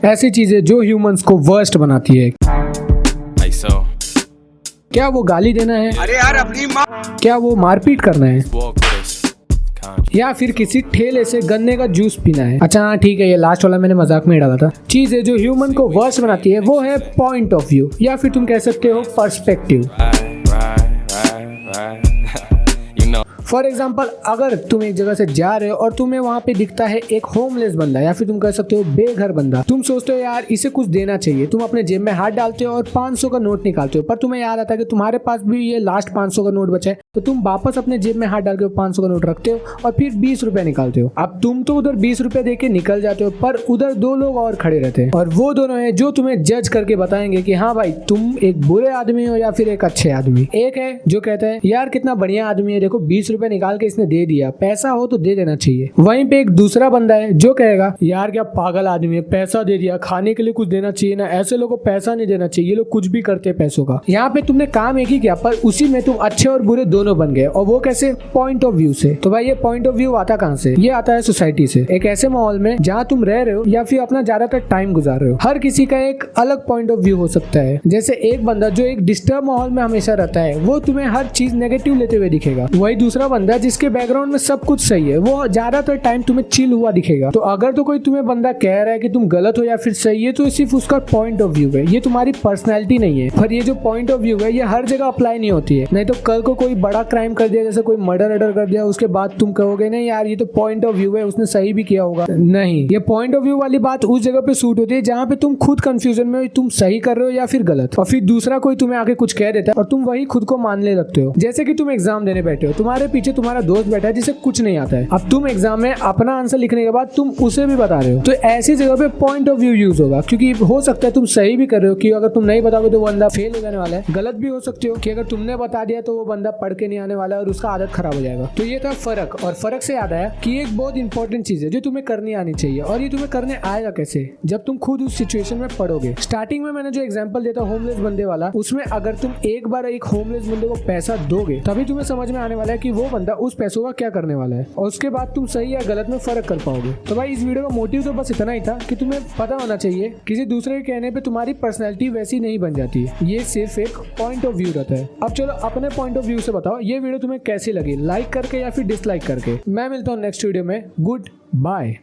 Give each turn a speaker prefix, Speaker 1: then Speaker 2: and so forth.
Speaker 1: ऐसी चीजें जो ह्यूमंस को वर्स्ट बनाती है। क्या वो गाली देना है?
Speaker 2: अरे यार अपनी माँ।
Speaker 1: क्या वो मारपीट करना है? या फिर किसी ठेले से गन्ने का जूस पीना है? अच्छा हाँ ठीक है, ये लास्ट वाला मैंने मजाक में डाला था। चीजें जो ह्यूमन को वर्स्ट बनाती है वो है पॉइंट ऑफ व्यू, या फिर तुम कह सकते हो पर्सपेक्टिव। फॉर एग्जाम्पल, अगर तुम एक जगह से जा रहे हो और तुम्हें वहां पे दिखता है एक होमलेस बंदा, या फिर तुम कह सकते हो बेघर बंदा, तुम सोचते हो यार इसे कुछ देना चाहिए। तुम अपने जेब में हाथ डालते हो और 500 का नोट निकालते हो, पर तुम्हें याद आता है कि तुम्हारे पास भी ये लास्ट 500 का नोट बचा है, तो तुम वापस अपने जेब में हाथ डाल के 500 का नोट रखते हो और फिर 20 रुपए निकालते हो। अब तुम तो उधर 20 रुपए दे के निकल जाते हो, पर उधर 2 लोग और खड़े रहते हैं, और वो दोनों है जो तुम्हें जज करके बताएंगे कि हाँ भाई तुम एक बुरे आदमी हो या फिर एक अच्छे आदमी। एक है जो कहता है यार कितना बढ़िया आदमी है, देखो 20 रुपए निकाल के इसने दे दिया, पैसा हो तो दे देना चाहिए। वहीं पे एक दूसरा बंदा है जो कहेगा यार क्या पागल आदमी है, पैसा दे दिया, खाने के लिए कुछ देना चाहिए ना, ऐसे लोगों को पैसा नहीं देना चाहिए, ये लोग कुछ भी करते हैं पैसों का। यहाँ पे तुमने काम एक ही किया, पर उसी में तुम अच्छे और बुरे दोनों बन गए। और वो कैसे? पॉइंट ऑफ व्यू से। तो भाई ये पॉइंट ऑफ व्यू आता कहाँ से? ये आता है सोसाइटी से। एक ऐसे माहौल में जहाँ तुम रह रहे हो या फिर अपना ज्यादातर टाइम गुजार रहे हो, हर किसी का एक अलग पॉइंट ऑफ व्यू हो सकता है। जैसे एक बंदा जो एक डिस्टर्ब माहौल में हमेशा रहता है, वो तुम्हें हर चीज नेगेटिव लेते हुए दिखेगा। वही दूसरा बंदा जिसके बैकग्राउंड में सब कुछ सही है, वो ज्यादातर टाइम तुम्हें चिल हुआ दिखेगा। तो अगर तो कोई तुम्हें बंदा कह रहा है कि तुम गलत हो या फिर सही है, तो सिर्फ उसका पॉइंट ऑफ व्यू है, ये तुम्हारी पर्सनैलिटी नहीं है। पर ये जो पॉइंट ऑफ व्यू है ये हर जगह अप्लाई नहीं होती है। नहीं तो कल को कोई बड़ा क्राइम कर दिया, जैसे कोई मर्डर कर दिया, उसके बाद तुम कहोगे नहीं यार ये तो पॉइंट ऑफ व्यू है, उसने सही भी किया होगा। नहीं, ये पॉइंट ऑफ व्यू वाली बात उस जगह पे सूट होती है जहाँ पे तुम खुद कंफ्यूजन में हो, तुम सही कर रहे हो या फिर गलत, और फिर दूसरा कोई तुम्हें आके कुछ कह देता है और तुम वही खुद को मानने लगते हो। जैसे कि तुम एग्जाम देने बैठे हो, तुम्हारे पीछे तुम्हारा दोस्त बैठा है जिसे कुछ नहीं आता है। अब तुम एग्जाम में अपना आंसर लिखने के बाद तुम उसे भी बता रहे हो, तो ऐसी जगह पे पॉइंट ऑफ व्यू यूज होगा, क्योंकि हो सकता है तुम सही भी कर रहे हो कि अगर तुम नहीं बताओगे तो वो बंदा फेल हो जाने वाला है। गलत भी हो सकते हो कि अगर तुमने बता दिया तो वो बंदा पढ़ के नहीं आने वाला है और उसका आदत खराब हो जाएगा। तो ये था फर्क। और फर्क से याद आया कि एक बहुत इंपॉर्टेंट चीज है जो तुम्हें करनी आनी चाहिए, और ये तुम्हें करने आएगा कैसे? जब तुम खुद उस सिचुएशन में पड़ोगे। स्टार्टिंग में मैंने जो एग्जांपल दिया था होमलेस बंदे वाला, उसमें अगर तुम एक बार एक होमलेस बंदे को पैसा दोगे, तभी तुम्हें समझ में आने वाला है कि वो बंदा उस पैसों का क्या करने वाला है, और उसके बाद तुम सही या गलत में फर्क कर पाओगे। तो भाई इस वीडियो का मोटिव तो बस इतना ही था कि तुम्हें पता होना चाहिए किसी दूसरे के कहने पे तुम्हारी पर्सनैलिटी वैसी नहीं बन जाती है, ये सिर्फ एक पॉइंट ऑफ व्यू रहता है। अब चलो अपने पॉइंट ऑफ व्यू से बताओ ये वीडियो तुम्हें कैसी लगी, लाइक करके या फिर डिसलाइक करके। मैं मिलता हूँ नेक्स्ट वीडियो में। Good bye.